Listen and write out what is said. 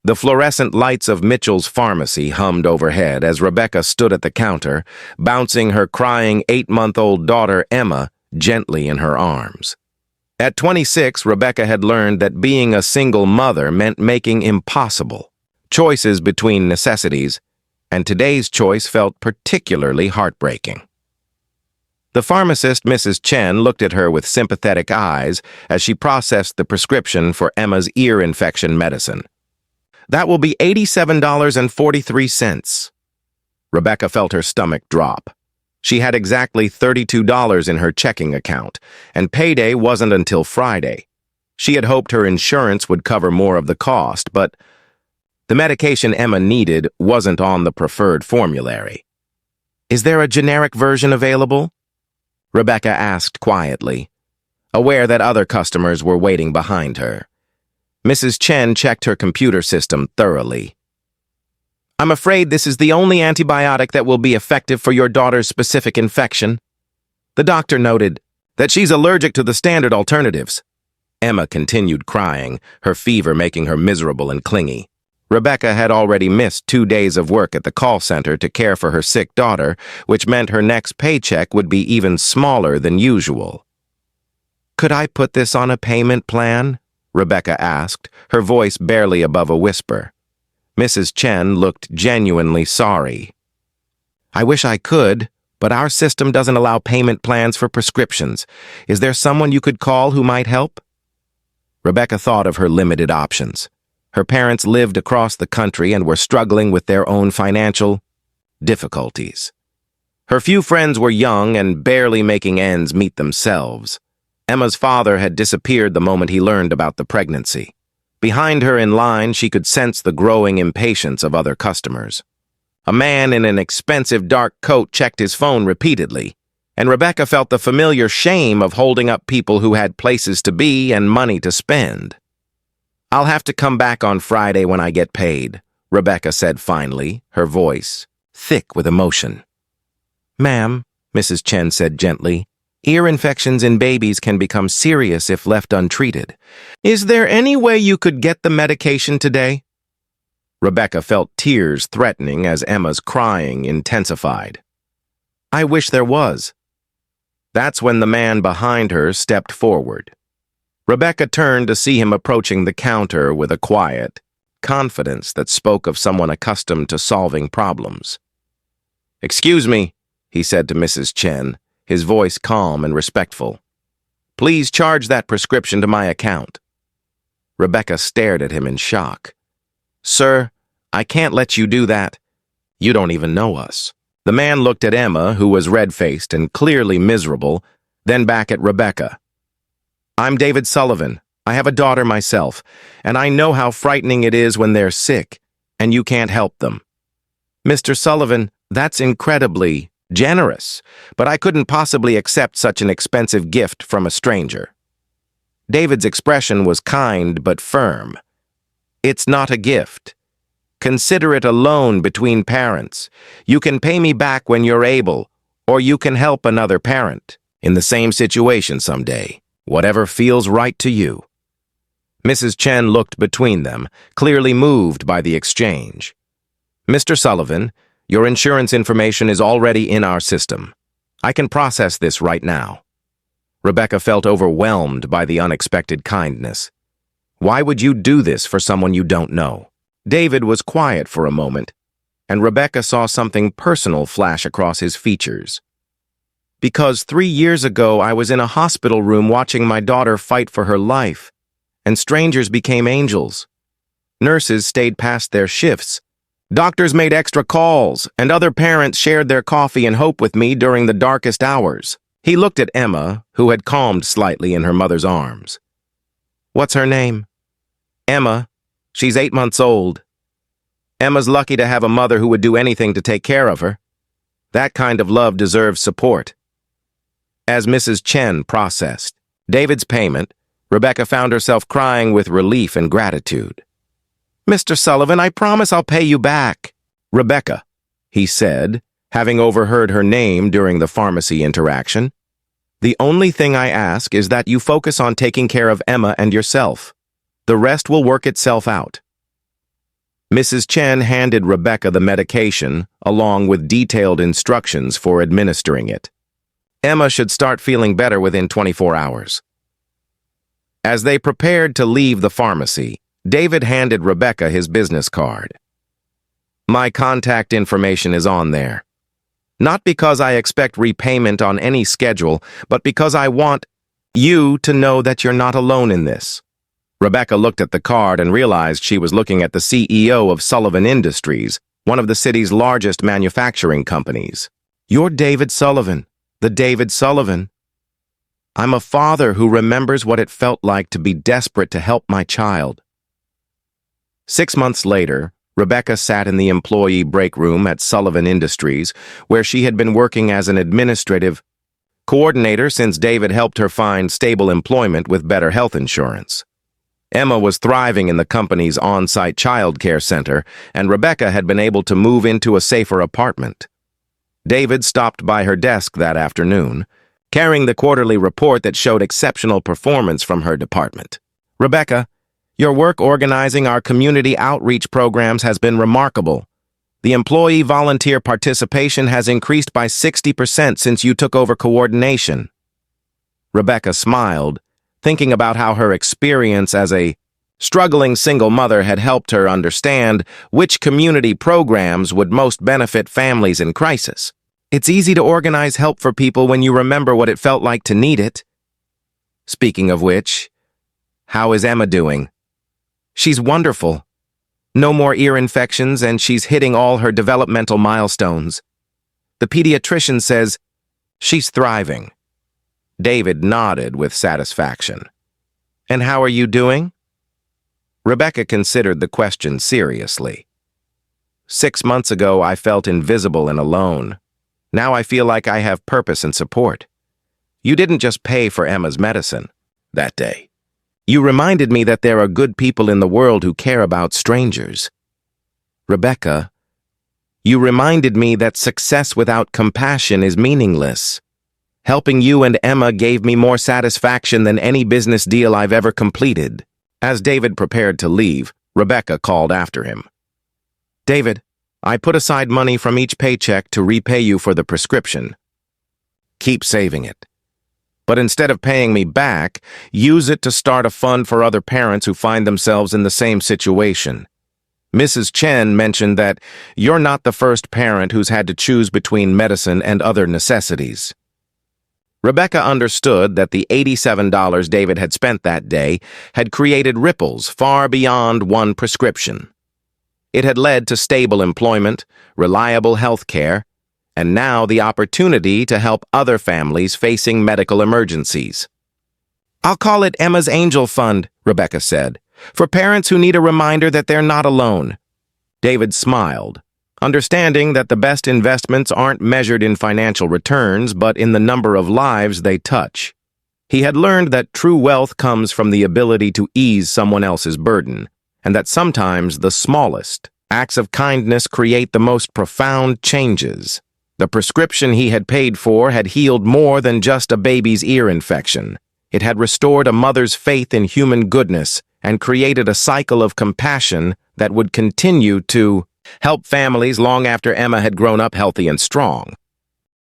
The fluorescent lights of Mitchell's pharmacy hummed overhead as Rebecca stood at the counter, bouncing her crying 8-month-old daughter, Emma, gently in her arms. At 26, Rebecca had learned that being a single mother meant making impossible choices between necessities, and today's choice felt particularly heartbreaking. The pharmacist, Mrs. Chen, looked at her with sympathetic eyes as she processed the prescription for Emma's ear infection medicine. "That will be $87.43. Rebecca felt her stomach drop. She had exactly $32 in her checking account, and payday wasn't until Friday. She had hoped her insurance would cover more of the cost, but the medication Emma needed wasn't on the preferred formulary. "Is there a generic version available?" Rebecca asked quietly, aware that other customers were waiting behind her. Mrs. Chen checked her computer system thoroughly. "I'm afraid this is the only antibiotic that will be effective for your daughter's specific infection." The doctor noted that she's allergic to the standard alternatives. Emma continued crying, her fever making her miserable and clingy. Rebecca had already missed 2 days of work at the call center to care for her sick daughter, which meant her next paycheck would be even smaller than usual. "Could I put this on a payment plan?" Rebecca asked, her voice barely above a whisper. Mrs. Chen looked genuinely sorry. "I wish I could, but our system doesn't allow payment plans for prescriptions. Is there someone you could call who might help?" Rebecca thought of her limited options. Her parents lived across the country and were struggling with their own financial difficulties. Her few friends were young and barely making ends meet themselves. Emma's father had disappeared the moment he learned about the pregnancy. Behind her in line, she could sense the growing impatience of other customers. A man in an expensive dark coat checked his phone repeatedly, and Rebecca felt the familiar shame of holding up people who had places to be and money to spend. "I'll have to come back on Friday when I get paid," Rebecca said finally, her voice thick with emotion. "Ma'am," Mrs. Chen said gently, "ear infections in babies can become serious if left untreated. Is there any way you could get the medication today?" Rebecca felt tears threatening as Emma's crying intensified. "I wish there was." That's when the man behind her stepped forward. Rebecca turned to see him approaching the counter with a quiet confidence that spoke of someone accustomed to solving problems. "Excuse me," he said to Mrs. Chen, his voice calm and respectful. "Please charge that prescription to my account." Rebecca stared at him in shock. "Sir, I can't let you do that. You don't even know us." The man looked at Emma, who was red-faced and clearly miserable, then back at Rebecca. "I'm David Sullivan. I have a daughter myself, and I know how frightening it is when they're sick, and you can't help them." "Mr. Sullivan, that's incredibly generous, but I couldn't possibly accept such an expensive gift from a stranger." David's expression was kind but firm. "It's not a gift. Consider it a loan between parents. You can pay me back when you're able, or you can help another parent in the same situation someday. Whatever feels right to you." Mrs. Chen looked between them, clearly moved by the exchange. "Mr. Sullivan, your insurance information is already in our system. I can process this right now." Rebecca felt overwhelmed by the unexpected kindness. Why would you do this for someone you don't know? David was quiet for a moment, and Rebecca saw something personal flash across his features. "Because 3 years ago I was in a hospital room watching my daughter fight for her life, and strangers became angels. Nurses stayed past their shifts. Doctors made extra calls, and other parents shared their coffee and hope with me during the darkest hours." He looked at Emma, who had calmed slightly in her mother's arms. "What's her name?" "Emma. She's 8 months old. Emma's lucky to have a mother who would do anything to take care of her. That kind of love deserves support." As Mrs. Chen processed David's payment, Rebecca found herself crying with relief and gratitude. "Mr. Sullivan, I promise I'll pay you back." "Rebecca," he said, having overheard her name during the pharmacy interaction, "the only thing I ask is that you focus on taking care of Emma and yourself. The rest will work itself out." Mrs. Chen handed Rebecca the medication, along with detailed instructions for administering it. Emma should start feeling better within 24 hours. As they prepared to leave the pharmacy, David handed Rebecca his business card. My contact information is on there. Not because I expect repayment on any schedule, but because I want you to know that you're not alone in this. Rebecca looked at the card and realized she was looking at the CEO of Sullivan Industries, one of the city's largest manufacturing companies. You're David Sullivan, the David Sullivan. I'm a father who remembers what it felt like to be desperate to help my child. 6 months later, Rebecca sat in the employee break room at Sullivan Industries, where she had been working as an administrative coordinator since David helped her find stable employment with better health insurance. Emma was thriving in the company's on-site child care center, and Rebecca had been able to move into a safer apartment. David stopped by her desk that afternoon, carrying the quarterly report that showed exceptional performance from her department. Rebecca, your work organizing our community outreach programs has been remarkable. The employee volunteer participation has increased by 60% since you took over coordination. Rebecca smiled, thinking about how her experience as a struggling single mother had helped her understand which community programs would most benefit families in crisis. It's easy to organize help for people when you remember what it felt like to need it. Speaking of which, how is Emma doing? She's wonderful. No more ear infections, and she's hitting all her developmental milestones. The pediatrician says she's thriving. David nodded with satisfaction. And how are you doing? Rebecca considered the question seriously. 6 months ago, I felt invisible and alone. Now I feel like I have purpose and support. You didn't just pay for Emma's medicine that day. You reminded me that there are good people in the world who care about strangers. Rebecca, you reminded me that success without compassion is meaningless. Helping you and Emma gave me more satisfaction than any business deal I've ever completed. As David prepared to leave, Rebecca called after him. David, I put aside money from each paycheck to repay you for the prescription. Keep saving it. But instead of paying me back, use it to start a fund for other parents who find themselves in the same situation. Mrs. Chen mentioned that you're not the first parent who's had to choose between medicine and other necessities. Rebecca understood that the $87 David had spent that day had created ripples far beyond one prescription. It had led to stable employment, reliable health care, and now the opportunity to help other families facing medical emergencies. I'll call it Emma's Angel Fund, Rebecca said, for parents who need a reminder that they're not alone. David smiled, understanding that the best investments aren't measured in financial returns, but in the number of lives they touch. He had learned that true wealth comes from the ability to ease someone else's burden, and that sometimes the smallest acts of kindness create the most profound changes. The prescription he had paid for had healed more than just a baby's ear infection. It had restored a mother's faith in human goodness and created a cycle of compassion that would continue to help families long after Emma had grown up healthy and strong.